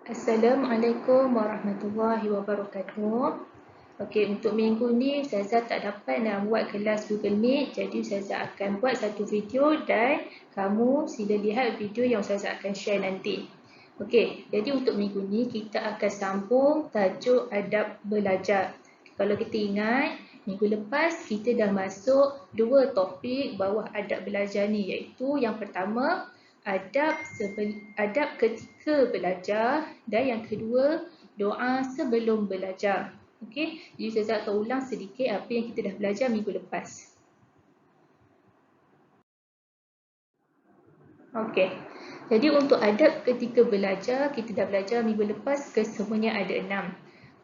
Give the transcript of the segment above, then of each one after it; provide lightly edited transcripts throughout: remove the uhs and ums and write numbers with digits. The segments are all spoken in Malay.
Assalamualaikum warahmatullahi wabarakatuh. Okey, untuk minggu ni Ustazah tak dapat nak buat kelas Google Meet, jadi Ustazah akan buat satu video dan kamu sila lihat video yang Ustazah akan share nanti. Okey, jadi untuk minggu ni kita akan sambung tajuk adab belajar. Kalau kita ingat, minggu lepas kita dah masuk dua topik bawah adab belajar ni, iaitu yang pertama adab ketika belajar dan yang kedua doa sebelum belajar. Okey, jadi saya akan ulang sedikit apa yang kita dah belajar minggu lepas. Okey, jadi untuk adab ketika belajar kita dah belajar minggu lepas, kesemuanya ada 6.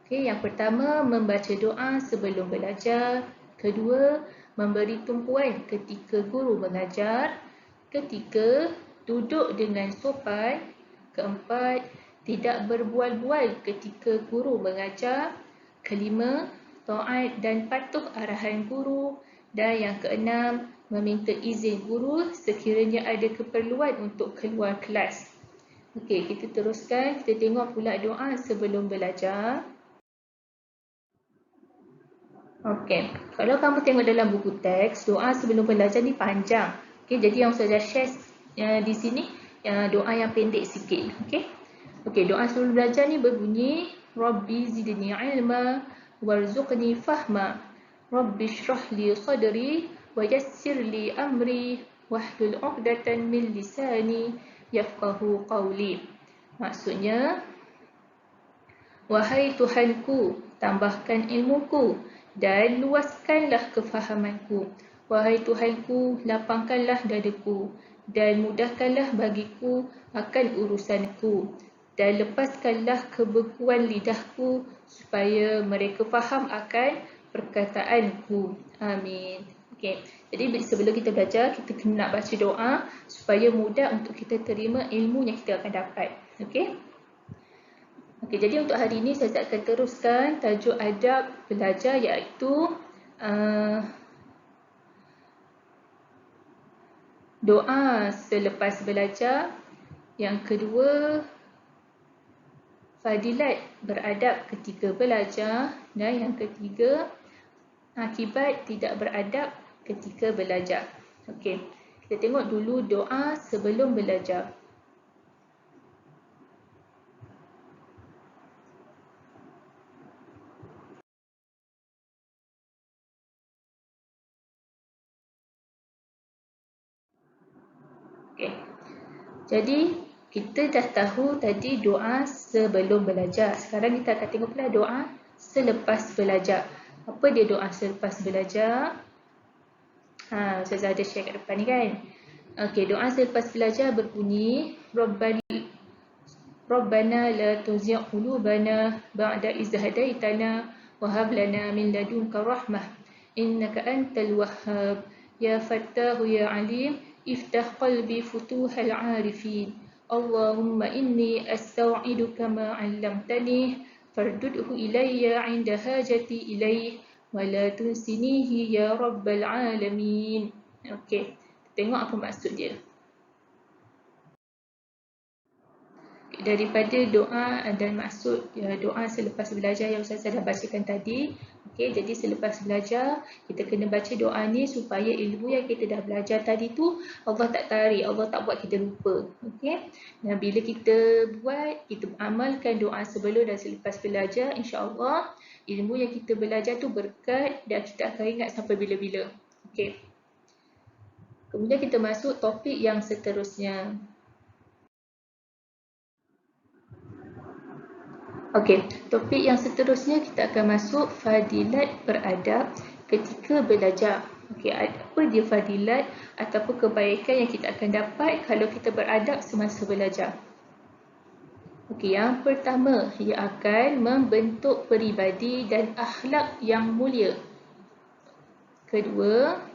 Okey, yang pertama membaca doa sebelum belajar, kedua memberi tumpuan ketika guru mengajar, ketiga duduk dengan sopan, keempat tidak berbual-bual ketika guru mengajar, kelima taat dan patuh arahan guru, dan yang keenam meminta izin guru sekiranya ada keperluan untuk keluar kelas. Okey, kita teruskan, kita tengok pula doa sebelum belajar. Okey, kalau kamu tengok dalam buku teks, doa sebelum belajar ni panjang. Okey, jadi yang saya share di sini doa yang pendek sikit. Okey. Okey, doa sebelum belajar ni berbunyi Rabbi zidni ilma warzuqni fahma. Rabbi shrah li sadri wa yassir li amri wahlul 'uqdatan min lisani yafqahu qawli. Maksudnya, wahai Tuhanku, tambahkan ilmuku dan luaskanlah kefahamanku. Wahai Tuhanku, lapangkanlah dadaku dan mudahkanlah bagiku akan urusanku. Dan lepaskanlah kebekuan lidahku supaya mereka faham akan perkataanku. Amin. Okay. Jadi sebelum kita belajar, kita kena nak baca doa supaya mudah untuk kita terima ilmu yang kita akan dapat. Okay. Okey, jadi untuk hari ini saya akan teruskan tajuk adab belajar, iaitu doa selepas belajar. Yang kedua, fadilat beradab ketika belajar. Dan yang ketiga, akibat tidak beradab ketika belajar. Okey, kita tengok dulu doa sebelum belajar. Okey. Jadi kita dah tahu tadi doa sebelum belajar. Sekarang kita akan tengok pula doa selepas belajar. Apa dia doa selepas belajar? Saya ada share kat depan ni kan. Okey, doa selepas belajar berbunyi Rabbana la tuzigh qulubana ba'da idh hadaitana wa hab lana min ladunka rahmah innaka antal wahhab ya fattahu ya alim iftah qalbi futuhal arifin Allahumma inni astau'iduka ma 'allamtani fardudhu ilayya 'inda hajati ilayh wa la tunsinihi ya rabbal alamin. Okey, tengok apa maksud dia. Daripada doa dan maksud doa selepas belajar yang saya dah bacakan tadi. Okey, jadi selepas belajar kita kena baca doa ni supaya ilmu yang kita dah belajar tadi tu Allah tak tarik, Allah tak buat kita lupa. Okey. Dan bila kita buat, kita amalkan doa sebelum dan selepas belajar, insya-Allah ilmu yang kita belajar tu berkat dan kita akan ingat sampai bila-bila. Okey. Kemudian kita masuk topik yang seterusnya. Okey, topik yang seterusnya kita akan masuk fadilat beradab ketika belajar. Okey, apa dia fadilat ataupun kebaikan yang kita akan dapat kalau kita beradab semasa belajar? Okey, yang pertama, ia akan membentuk peribadi dan akhlak yang mulia. Kedua,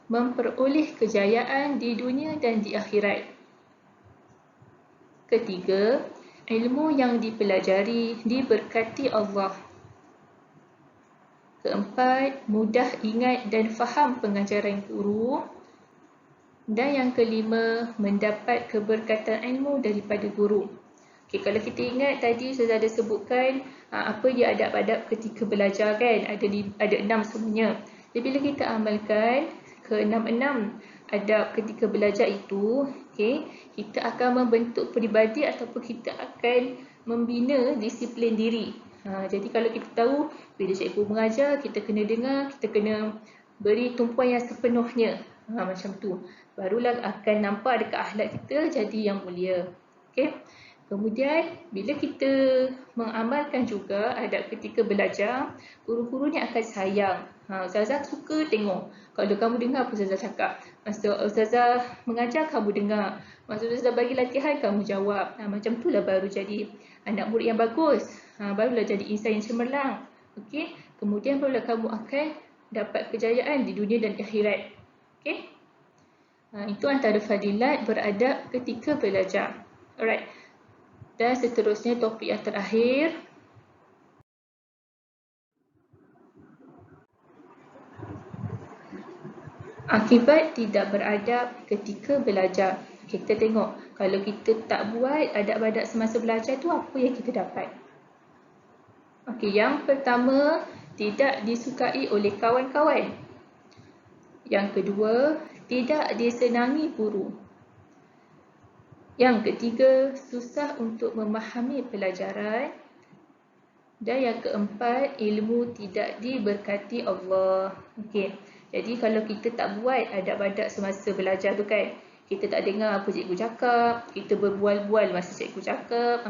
memperoleh kejayaan di dunia dan di akhirat. Ketiga, ilmu yang dipelajari diberkati Allah. Keempat, mudah ingat dan faham pengajaran guru. Dan yang kelima, mendapat keberkatan ilmu daripada guru. Okay, kalau kita ingat tadi Ustazah ada sebutkan apa dia adab-adab ketika belajar kan, ada 6 semuanya. Jadi bila kita amalkan ke 6 adab ketika belajar itu, okay, kita akan membentuk peribadi ataupun kita akan membina disiplin diri. Jadi kalau kita tahu bila cikgu mengajar, kita kena dengar, kita kena beri tumpuan yang sepenuhnya. Macam tu. Barulah akan nampak dekat akhlak kita jadi yang mulia. Okay. Kemudian bila kita mengamalkan juga adab ketika belajar, guru-guru ni akan sayang. Ustazah suka tengok. Kalau kamu dengar apa Ustazah cakap. Masa Ustazah mengajar, kamu dengar. Masa Ustazah bagi latihan, kamu jawab. Macam itulah baru jadi anak murid yang bagus. Barulah jadi insan yang cemerlang. Okay? Kemudian barulah kamu akan dapat kejayaan di dunia dan akhirat. Okay? Itu antara fadilat beradab ketika belajar. Alright. Dan seterusnya topik yang terakhir. Akibat tidak beradab ketika belajar. Kita tengok, kalau kita tak buat adab-adab semasa belajar tu, apa yang kita dapat? Okey, yang pertama, tidak disukai oleh kawan-kawan. Yang kedua, tidak disenangi guru. Yang ketiga, susah untuk memahami pelajaran. Dan yang keempat, ilmu tidak diberkati Allah. Okey. Jadi kalau kita tak buat adab-adab semasa belajar tu kan, kita tak dengar apa cikgu cakap, kita berbual-bual masa cikgu cakap.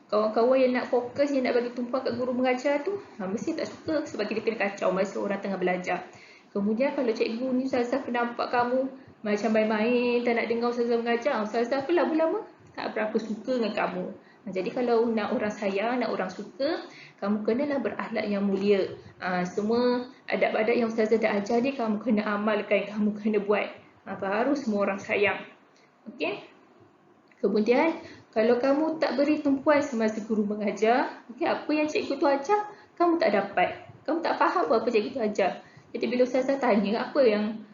Kawan-kawan yang nak fokus, yang nak bagi tumpuan kat guru mengajar tu, mesti tak suka sebab kita kena kacau masa orang tengah belajar. Kemudian kalau cikgu ni Ustazah nampak kamu macam main-main, tak nak dengar Ustazah mengajar, Ustazah pun lama-lama tak berapa suka dengan kamu. Jadi kalau nak orang sayang, nak orang suka, kamu kenalah berakhlak yang mulia. Semua adab-adab yang Ustazah dah ajar ni, kamu kena amalkan, kamu kena buat. Baru semua orang sayang. Okey? Kemudian, kalau kamu tak beri tumpuan semasa guru mengajar, okay, apa yang cikgu tu ajar, kamu tak dapat. Kamu tak faham apa cikgu tu ajar. Jadi bila Ustazah tanya, apa yang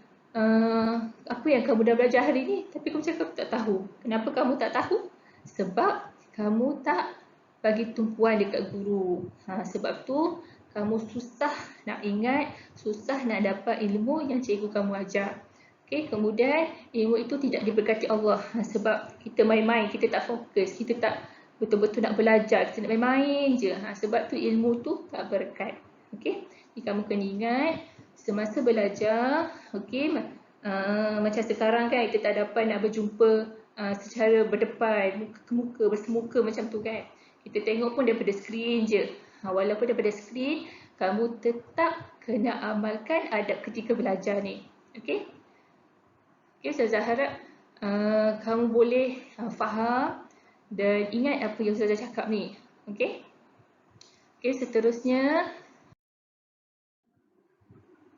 kamu dah belajar hari ni, tapi kamu cakap tak tahu. Kenapa kamu tak tahu? Sebab kamu tak bagi tumpuan dekat guru. Sebab tu kamu susah nak ingat, susah nak dapat ilmu yang cikgu kamu ajar. Okay, kemudian ilmu itu tidak diberkati Allah sebab kita main-main, kita tak fokus, kita tak betul-betul nak belajar, kita nak main-main je. Sebab tu ilmu tu tak berkat. Okay, jadi kamu kena ingat semasa belajar, okay, macam sekarang kan kita tak dapat nak berjumpa secara berdepan, muka ke muka, bersemuka macam tu kan. Kita tengok pun daripada skrin je. Walaupun daripada skrin, kamu tetap kena amalkan adab ketika belajar ni. Okay? Okay, Ustazah harap kamu boleh faham dan ingat apa yang Ustazah cakap ni. Okay? Okay, seterusnya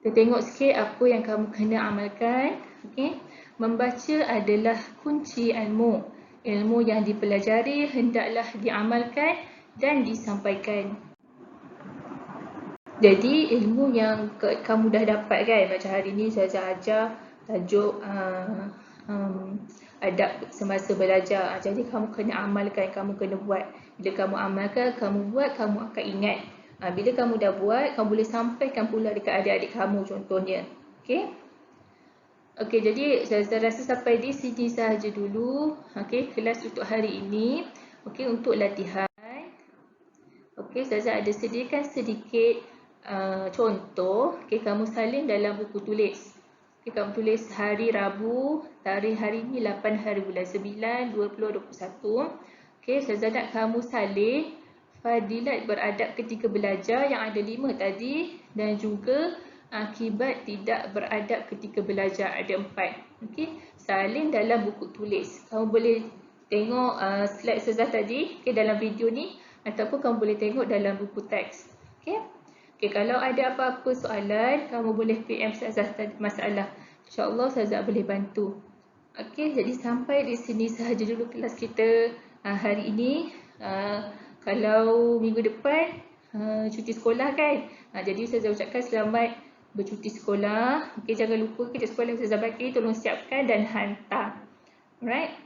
kita tengok sikit apa yang kamu kena amalkan. Okay? Membaca adalah kunci ilmu. Ilmu yang dipelajari hendaklah diamalkan dan disampaikan. Jadi ilmu yang kamu dah dapat kan, macam hari ni Ustazah ajar tajuk adab semasa belajar. Jadi kamu kena amalkan, kamu kena buat. Bila kamu amalkan, kamu buat, kamu akan ingat. Bila kamu dah buat, kamu boleh sampaikan pula dekat adik-adik kamu contohnya. Okay? Okay, jadi saya rasa sampai di sini sahaja dulu. Okay, kelas untuk hari ini. Okay, untuk latihan. Okay, saya ada sediakan sedikit contoh. Okay, kamu salin dalam buku tulis. Okay, kamu tulis hari Rabu, tarikh hari ini 8 hari bulan 9, 2021. Okay, saya nak kamu salin fadilat beradab ketika belajar yang ada 5 tadi dan juga akibat tidak beradab ketika belajar ada 4. Okay, salin dalam buku tulis. Kamu boleh tengok slide Ustazah tadi dalam video ni ataupun kamu boleh tengok dalam buku teks. Okay, kalau ada apa-apa soalan, kamu boleh PM Ustazah tadi masalah. InsyaAllah Ustazah boleh bantu. Okay, jadi sampai di sini sahaja dulu kelas kita hari ini. Kalau minggu depan cuti sekolah kan, jadi Ustazah ucapkan selamat bercuti sekolah. Okay, jangan lupa kerja sekolah yang Ustazah bagi, tolong siapkan dan hantar. Alright.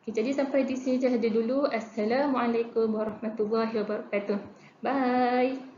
Okay, jadi sampai di sini sahaja dulu. Assalamualaikum warahmatullahi wabarakatuh. Bye.